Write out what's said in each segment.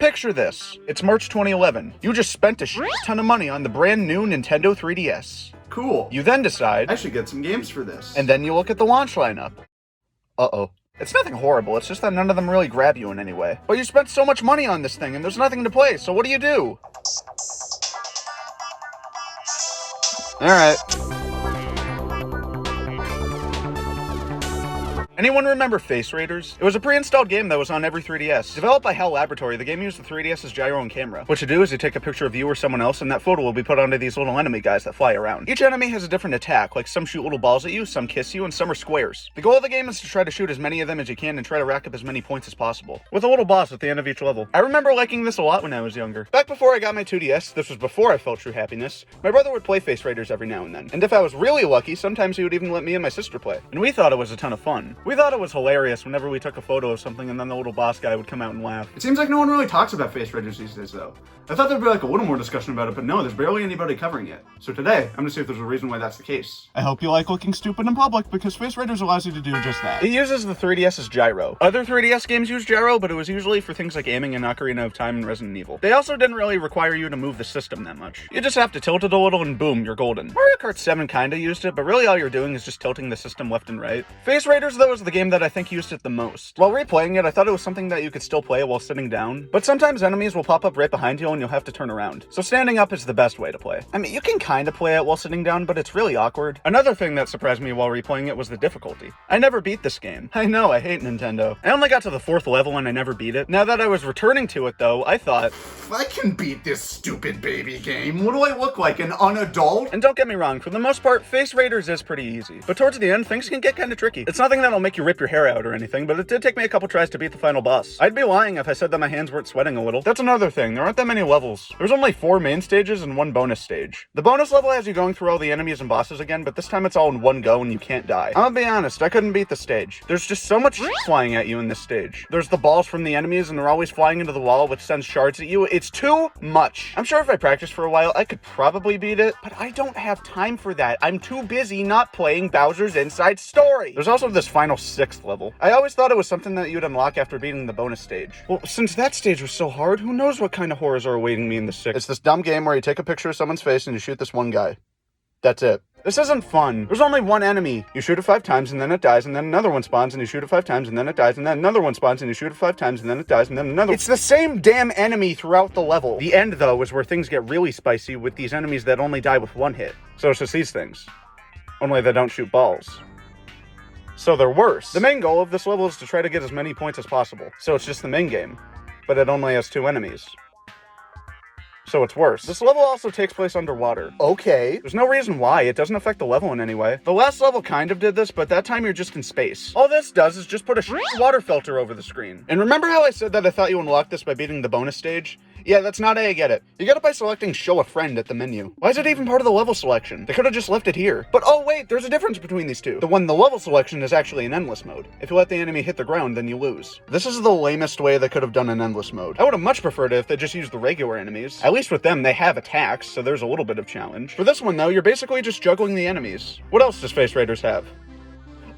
picture this. It's March 2011. You just spent a shit ton of money on the brand new Nintendo 3DS. Cool. You then decide, I should get some games for this. and then you look at the launch lineup. Uh-oh. It's nothing horrible, it's just that none of them really grab you in any way. But you spent so much money on this thing and there's nothing to play, so what do? Alright. Anyone remember Face Raiders? It was a pre-installed game that was on every 3DS. Developed by HAL Laboratory, the game used the 3DS's gyro and camera. What you do is you take a picture of you or someone else, and that photo will be put onto these little enemy guys that fly around. Each enemy has a different attack, like some shoot little balls at you, some kiss you, and some are squares. The goal of the game is to try to shoot as many of them as you can and try to rack up as many points as possible, with a little boss at the end of each level. I remember liking this a lot when I was younger. Back before I got my 2DS, this was before I felt true happiness, my brother would play Face Raiders every now and then. And if I was really lucky, sometimes he would even let me and my sister play. And we thought it was a ton of fun. We thought it was hilarious whenever we took a photo of something and then the little boss guy would come out and laugh. It seems like no one really talks about Face Raiders these days, though. I thought there'd be like a little more discussion about it, but no, there's barely anybody covering it. So today, I'm gonna see if there's a reason why that's the case. I hope you like looking stupid in public, because Face Raiders allows you to do just that. It uses the 3DS's gyro. Other 3DS games use gyro, but it was usually for things like aiming in Ocarina of Time and Resident Evil. They also didn't really require you to move the system that much. You just have to tilt it a little and boom, you're golden. Mario Kart 7 kinda used it, but really all you're doing is just tilting the system left and right. Face Raiders, though, is the game that I think used it the most. While replaying it, I thought it was something that you could still play while sitting down, but sometimes enemies will pop up right behind you and you'll have to turn around. So standing up is the best way to play. I mean, you can kinda play it while sitting down, but it's really awkward. Another thing that surprised me while replaying it was the difficulty. I never beat this game. I know, I hate Nintendo. I only got to the 4th level and I never beat it. Now that I was returning to it though, I thought, I can beat this stupid baby game. What do I look like, an unadult? and don't get me wrong, for the most part, Face Raiders is pretty easy. But towards the end, things can get kinda tricky. It's nothing that'll make you rip your hair out or anything, but it did take me a couple tries to beat the final boss. I'd be lying if I said that my hands weren't sweating a little. That's another thing, there aren't that many levels. There's only 4 main stages and 1 bonus stage. The bonus level has you going through all the enemies and bosses again, but this time it's all in one go and you can't die. I'll be honest, I couldn't beat the stage. There's just so much flying at you in this stage. There's the balls from the enemies and they're always flying into the wall, which sends shards at you. It's too much. I'm sure if I practiced for a while, I could probably beat it, but I don't have time for that. I'm too busy not playing Bowser's Inside Story. There's also this final 6th level. I always thought it was something that you'd unlock after beating the bonus stage. Well, since that stage was so hard, who knows what kind of horrors are awaiting me in the 6th. It's this dumb game where you take a picture of someone's face and you shoot this one guy. That's it. This isn't fun. There's only one enemy. You shoot it 5 times and then it dies, and then another one spawns and you shoot it 5 times and then it dies, and then another one spawns and you shoot it 5 times and then it dies, and then another. It's the same damn enemy throughout the level. The end, though, is where things get really spicy with these enemies that only die with 1 hit. So it's just these things. Only they don't shoot balls. So they're worse. The main goal of this level is to try to get as many points as possible. So it's just the main game, but it only has 2 enemies. So it's worse. This level also takes place underwater. Okay. There's no reason why. It doesn't affect the level in any way. The last level kind of did this, but that time you're just in space. All this does is just put a water filter over the screen. And remember how I said that I thought you unlocked this by beating the bonus stage? Yeah, that's not how you get it. You get it by selecting Show a Friend at the menu. Why is it even part of the level selection? They could have just left it here. But oh wait, there's a difference between these two. The one in the level selection is actually an endless mode. If you let the enemy hit the ground, then you lose. This is the lamest way they could have done an endless mode. I would have much preferred it if they just used the regular enemies. At least with them, they have attacks, so there's a little bit of challenge. For this one though, you're basically just juggling the enemies. What else does Face Raiders have?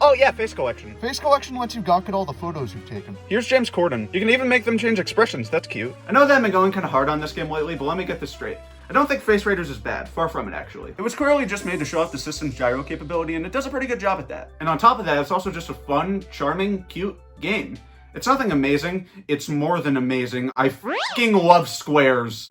Oh yeah, Face Collection. Face Collection lets you gawk at all the photos you've taken. Here's James Corden. You can even make them change expressions, that's cute. I know that I've been going kind of hard on this game lately, but let me get this straight. I don't think Face Raiders is bad, far from it actually. It was clearly just made to show off the system's gyro capability, and it does a pretty good job at that. And on top of that, it's also just a fun, charming, cute game. It's nothing amazing, it's more than amazing. I freaking love squares.